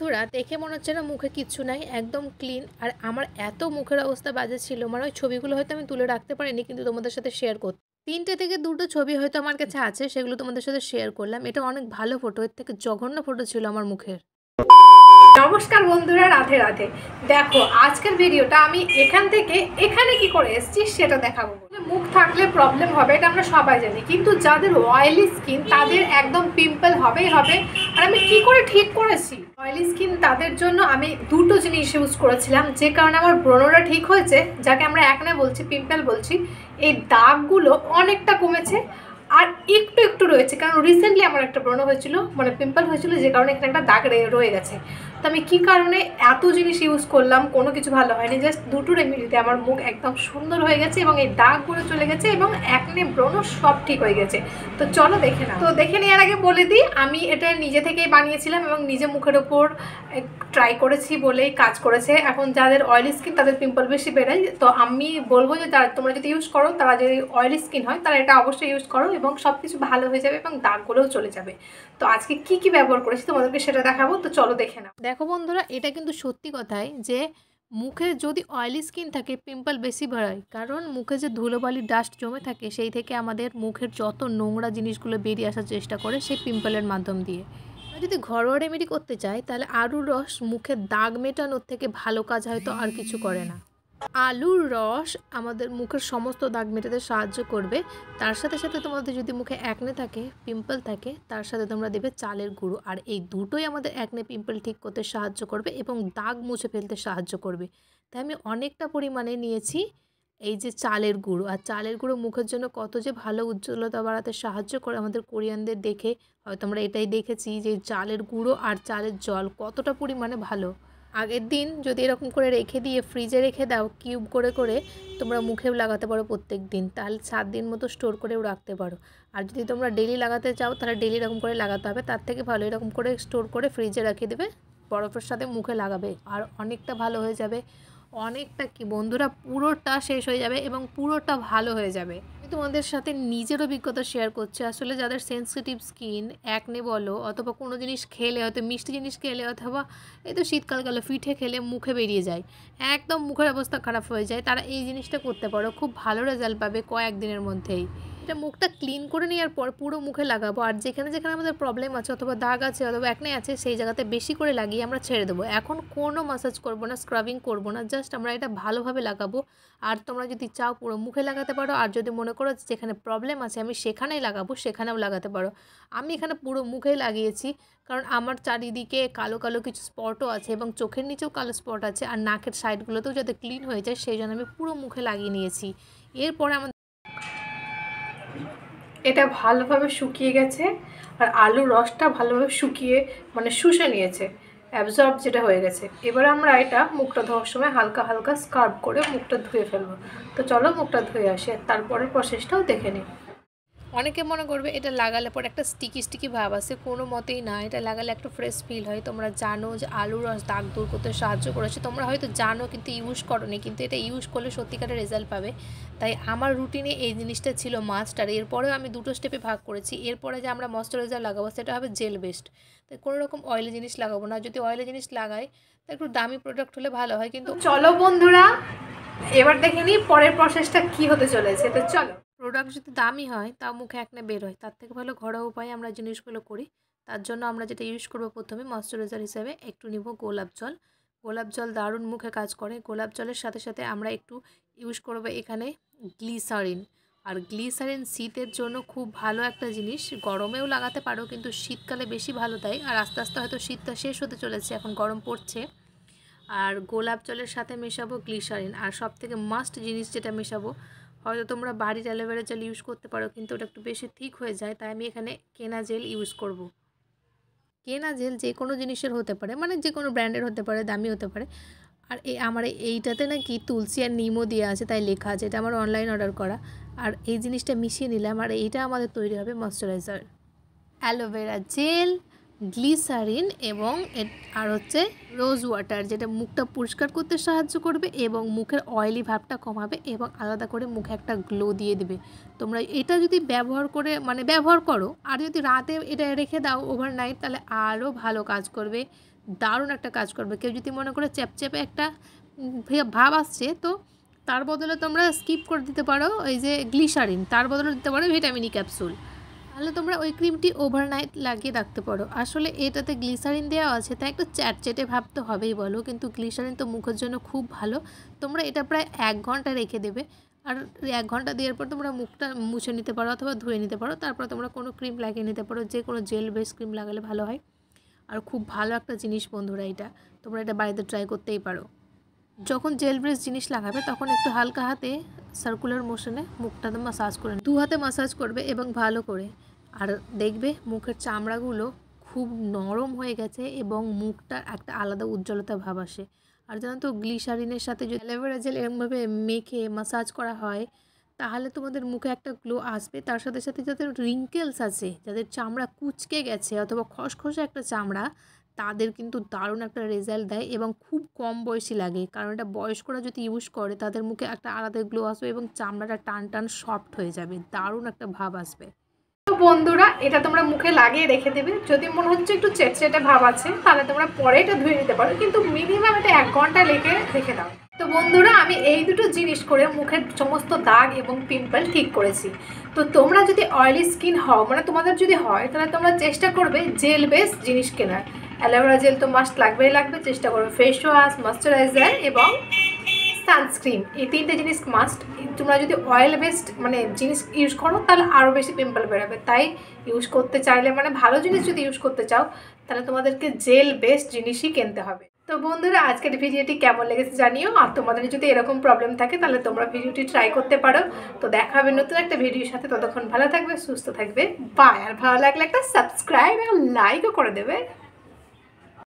বন্ধুরা দেখে মনে হচ্ছে না মুখে কিচ্ছু নাই, একদম ক্লিন। আর আমার এত মুখের অবস্থা বাজে ছিল, মানে ওই ছবিগুলো হয়তো আমি তুলে রাখতে পারিনি, কিন্তু তোমাদের সাথে শেয়ার করতে 3টে থেকে 2টো ছবি হয়তো আমার কাছে আছে, সেগুলো তোমাদের সাথে শেয়ার করলাম। এটা অনেক ভালো ফটো, এর থেকে জঘন্য ফটো ছিল আমার মুখের। নমস্কার বন্ধুরা, রাধে রাধে। দেখো আজকের ভিডিওটা আমি এখান থেকে এখানে কি করে এসেছি সেটা দেখাবো। মুখ থাকলে প্রবলেম হবে, এটা আমরা সবাই জানি, কিন্তু যাদের অয়েলি স্কিন তাদের একদম পিম্পল হবেই হবে। আর আমি কি করে ঠিক করেছি অয়েলি স্কিন তাদের জন্য, আমি দুটো জিনিস ইউজ করেছিলাম, যে কারণে আমার ব্রণটা ঠিক হয়েছে, যাকে আমরা একনে বলছি, পিম্পল বলছি। এই দাগগুলো অনেকটা কমেছে, আর একটু একটু রয়েছে, কারণ রিসেন্টলি আমার একটা ব্রণ হয়েছিল, মানে পিম্পল হয়েছিল, যে কারণে এখানে একটা দাগ রয়ে গেছে। তো আমি কী কারণে এত জিনিস ইউজ করলাম, কোনো কিছু ভালো হয়নি, জাস্ট দুটো রেমেডিতে আমার মুখ একদম সুন্দর হয়ে গেছে, এবং এই দাগগুলো চলে গেছে, এবং একনে ব্রণ সব ঠিক হয়ে গেছে। তো চলো দেখে নাও। তো দেখে নেওয়ার আগে বলে দিই, আমি এটা নিজে থেকেই বানিয়েছিলাম এবং নিজে মুখের ওপর ট্রাই করেছি বলেই কাজ করেছে। এখন যাদের অয়েলি স্কিন তাদের পিম্পল বেশি বেরোয়, তো আমি বলবো যে তোমরা যদি ইউজ করো, তারা যদি অয়েলি স্কিন হয় তারা এটা অবশ্যই ইউজ করো, এবং সব কিছু ভালো হয়ে যাবে এবং দাগগুলোও চলে যাবে। তো আজকে কি কি ব্যবহার করেছি তোমাদেরকে সেটা দেখাবো, তো চলো দেখে নাও। দেখো বন্ধুরা, এটা কিন্তু সত্যি কথাই যে মুখে যদি অয়েলি স্কিন থাকে পিম্পল বেশি বাড়ায়, কারণ মুখে যে ধুলোবালি ডাস্ট জমে থাকে সেই থেকে আমাদের মুখের যত নোংরা জিনিসগুলো বেরিয়ে আসার চেষ্টা করে সেই পিম্পলের মাধ্যম দিয়ে। যদি ঘরোয়া রেমেডি করতে চাই তাহলে আলুর রস মুখের দাগ মেটানোর থেকে ভালো কাজ হয়তো আর কিছু করে না। আলুর রস আমাদের মুখের সমস্ত দাগ মেটাতে সাহায্য করবে। তার সাথে সাথে তোমাদের যদি মুখে একনে থাকে, পিম্পল থাকে, তার সাথে তোমরা দেবে চালের গুঁড়ো। আর এই দুটোই আমাদের একনে পিম্পল ঠিক করতে সাহায্য করবে এবং দাগ মুছে ফেলতে সাহায্য করবে। তাই আমি অনেকটা পরিমাণে নিয়েছি এই যে চালের গুঁড়ো। আর চালের গুঁড়ো মুখের জন্য কত যে ভালো, উজ্জ্বলতা বাড়াতে সাহায্য করে। আমাদের কোরিয়ানদের দেখে হয়তো আমরা এটাই দেখেছি যে চালের গুঁড়ো আর চালের জল কতটা পরিমাণে ভালো। আগের দিন যদি এরকম করে রেখে দিয়ে ফ্রিজে রেখে দাও, কিউব করে করে তোমরা মুখেও লাগাতে পারো প্রত্যেক দিন, তাহলে 7 দিন মতো স্টোর করেও রাখতে পারো। আর যদি তোমরা ডেলি লাগাতে চাও তাহলে ডেলি এরকম করে লাগাতে হবে, তার থেকে ভালো এরকম করে স্টোর করে ফ্রিজে রেখে দেবে, বরফের সাথে মুখে লাগাবে, আর অনেকটা ভালো হয়ে যাবে। অনেকটা কি বন্ধুরা, পুরোটা শেষ হয়ে যাবে এবং পুরোটা ভালো হয়ে যাবে। আমি তোমাদের সাথে নিজের অভিজ্ঞতা শেয়ার করছি। আসলে যাদের সেন্সিটিভ স্কিন, একনে বলো, অথবা কোনো জিনিস খেলে, হয়তো মিষ্টি জিনিস খেলে, অথবা এই তো শীতকাল গেলে পিঠে খেলে মুখে বেরিয়ে যায়, একদম মুখের অবস্থা খারাপ হয়ে যায়, তারা এই জিনিসটা করতে পারো, খুব ভালো রেজাল্ট পাবে কয়েকদিনের মধ্যেই। এটা মুখটা ক্লিন করে নেওয়ার পর পুরো মুখে লাগাবো, আর যেখানে যেখানে আমাদের প্রবলেম আছে, অথবা দাগ আছে, অথবা একনে আছে, সেই জায়গাতে বেশি করে লাগিয়ে আমরা ছেড়ে দেবো। এখন কোনো ম্যাসাজ করবো না, স্ক্রাবিং করবো না, জাস্ট আমরা এটা ভালোভাবে লাগাবো। আর তোমরা যদি চাও পুরো মুখে লাগাতে পারো, আর যদি মনে করো যেখানে প্রবলেম আছে আমি সেখানেই লাগাবো, সেখানেও লাগাতে পারো। আমি এখানে পুরো মুখেই লাগিয়েছি, কারণ আমার চারিদিকে কালো কালো কিছু স্পটও আছে, এবং চোখের নিচেও কালো স্পট আছে, আর নাকের সাইডগুলোতেও যাতে ক্লিন হয়ে যায় সেই জন্য আমি পুরো মুখে লাগিয়ে নিয়েছি। এরপরে আমাদের এটা ভালোভাবে শুকিয়ে গেছে, আর আলুর রসটা ভালোভাবে শুকিয়ে মানে শুষে নিয়েছে, অ্যাবজর্ব যেটা হয়ে গেছে। এবার আমরা এটা মুখটা ধোয়ার সময় হালকা হালকা স্কার্ব করে মুখটা ধুয়ে ফেলবো। তো চলো মুখটা ধুয়ে আসি, আর তারপরের প্রসেসটাও দেখে নিই। অনেকে মনে করবে এটা লাগালে পর একটা স্টিকি স্টিকি ভাব আসে, কোনো মতেই না। এটা লাগালে একটা ফ্রেশ ফিল হয়। তোমরা জানো যে আলুর রস দাগ দূর করতে সাহায্য করেছে, তোমরা হয়তো জানো কিন্তু ইউজ করোনি, কিন্তু এটা ইউজ করলে সত্যিকারের রেজাল্ট পাবে। তাই আমার রুটিনে এই জিনিসটা ছিল মাস্ট। আর এরপরেও আমি দুটো স্টেপে ভাগ করেছি। এরপরে যে আমরা ময়শ্চারাইজার লাগাবো সেটা হবে জেল বেসড, তাই কোনো রকম অয়েলি জিনিস লাগাবো না। যদি অয়েলি জিনিস লাগাই তা একটু দামি প্রোডাক্ট হলে ভালো হয়। কিন্তু চলো বন্ধুরা, এবার দেখে নিই পরের প্রসেসটা কি হতে চলেছে। তো চলো, প্রোডাক্ট যদি দামি হয় তাও মুখে একনে বের হয়, তার থেকে ভালো ঘরোয়া উপায়ে আমরা জিনিসগুলো করি। তার জন্য আমরা যেটা ইউজ করবো, প্রথমে ময়শ্চারাইজার হিসেবে একটু নিব গোলাপ জল। গোলাপ জল দারুণ মুখে কাজ করে। গোলাপ জলের সাথে সাথে আমরা একটু ইউজ করবো এখানে গ্লিসারিন। আর গ্লিসারিন শীতের জন্য খুব ভালো একটা জিনিস, গরমেও লাগাতে পারো, কিন্তু শীতকালে বেশি ভালো দেয়। আর আস্তে আস্তে হয়তো শীতটা শেষ হতে চলেছে, এখন গরম পড়ছে। আর গোলাপ জলের সাথে মেশাবো গ্লিসারিন। আর সবথেকে মাস্ট জিনিস যেটা মেশাবো, হয়তো তোমরা বাড়ির অ্যালোভেরা জেল ইউজ করতে পারো, কিন্তু ওটা একটু বেশি থিক হয়ে যায়, তাই আমি এখানে কেনা জেল ইউজ করব। কেনা জেল যে কোনো জিনিসের হতে পারে, মানে যে কোনো ব্র্যান্ডের হতে পারে, দামি হতে পারে। আর আমার এইটাতে নাকি তুলসী আর নিমও দেওয়া আছে, তাই লেখা আছে। এটা আমার অনলাইন অর্ডার করা। আর এই জিনিসটা মিশিয়ে নিলাম, আর এইটা আমাদের তৈরি হবে ময়শ্চারাইজার। অ্যালোভেরা জেল, গ্লিসারিন এবং আর হচ্ছে রোজ ওয়াটার, যেটা মুখটা পরিষ্কার করতে সাহায্য করবে এবং মুখের অয়েলি ভাবটা কমাবে এবং আলাদা করে মুখে একটা গ্লো দিয়ে দেবে। তোমরা এটা যদি ব্যবহার করো, আর যদি রাতে এটা রেখে দাও ওভারনাইট, তাহলে আরও ভালো কাজ করবে। দারুণ একটা কাজ করবে। কেউ যদি মনে করে চ্যাপচ্যাপে একটা ভাব আসছে, তো তার বদলে তোমরা স্কিপ করে দিতে পারো ওই যে গ্লিসারিন, তার বদলে দিতে পারো ভিটামিন ই ক্যাপসুল। তাহলে তোমরা ওই ক্রিমটি ওভারনাইট লাগিয়ে রাখতে পারো। আসলে এটাতে গ্লিসারিন দেওয়া আছে, তাই একটু চ্যাটচেটে ভাব তো হবেই বলো, কিন্তু গ্লিসারিন তো মুখের জন্য খুব ভালো। তোমরা এটা প্রায় 1 ঘন্টা রেখে দেবে, আর 1 ঘন্টা দেওয়ার পর তোমরা মুখটা মুছে নিতে পারো অথবা ধুয়ে নিতে পারো। তারপর তোমরা কোনো ক্রিম লাগিয়ে নিতে পারো, যে কোনো জেল বেস ক্রিম লাগালে ভালো হয়। আর খুব ভালো একটা জিনিস বন্ধুরা, এটা তোমরা এটা বাড়িতে ট্রাই করতেই পারো। যখন জেল ব্রেস জিনিস লাগাবে তখন একটু হালকা হাতে সার্কুলার মোশনে মুখটাতে মাসাজ করে 2 হাতে মাসাজ করবে এবং ভালো করে। আর দেখবে মুখের চামড়াগুলো খুব নরম হয়ে গেছে এবং মুখটা একটা আলাদা উজ্জ্বলতা ভাব আসে। আর জানো তো, গ্লিসারিনের সাথে যদি অ্যালোভেরা জেল এরকমভাবে মেখে মাসাজ করা হয়, তাহলে তোমাদের মুখে একটা গ্লো আসবে। তার সাথে সাথে যাদের রিঙ্কেলস আছে, যাদের চামড়া কুঁচকে গেছে অথবা খসখসে একটা চামড়া, তাদের কিন্তু দারুণ একটা রেজাল্ট দেয় এবং খুব কম বয়সী লাগে। কারণ এটা বয়স্করা যদি ইউজ করে তাদের মুখে একটা আলাদা গ্লো আসবে এবং চামড়াটা টান টান সফট হয়ে যাবে, দারুণ একটা ভাব আসবে। তো বন্ধুরা, এটা তোমরা মুখে লাগিয়ে রেখে দেবে। যদি মনে হচ্ছে একটু চেটচেটে ভাব আছে, তাহলে তোমরা পরে এটা ধুয়ে নিতে পারো, কিন্তু মিনিমাম এটা 1 ঘন্টা রেখে দাও। তো বন্ধুরা, আমি এই দুটো জিনিস করে মুখের সমস্ত দাগ এবং পিম্পল ঠিক করেছি। তো তোমরা যদি অয়েলি স্কিন হও, মানে তোমাদের যদি হয়, তাহলে তোমরা চেষ্টা করবে জেল বেস জিনিস কেনার। অ্যালোভেরা জেল তো মাস্ট লাগবে। চেষ্টা করবে ফেস ওয়াশ, ময়েশ্চারাইজার এবং সানস্ক্রিন, এই 3টে জিনিস মাস্ট। তোমরা যদি অয়েল বেসড মানে জিনিস ইউজ করো, তাহলে আরও বেশি পিম্পল বেরোবে। তাই ইউজ করতে চাইলে, মানে ভালো জিনিস যদি ইউজ করতে চাও, তাহলে তোমাদেরকে জেল বেসড জিনিসই কিনতে হবে। তো বন্ধুরা, আজকের ভিডিওটি কেমন লেগেছে জানিও। আর তোমাদের যদি এরকম প্রবলেম থাকে, তাহলে তোমরা ভিডিওটি ট্রাই করতে পারো। তো দেখা হবে নতুন একটা ভিডিওর সাথে। ততক্ষণ ভালো থাকবে, সুস্থ থাকবে, বাই। আর ভালো লাগলে একটা সাবস্ক্রাইব এবং লাইকও করে দেবে।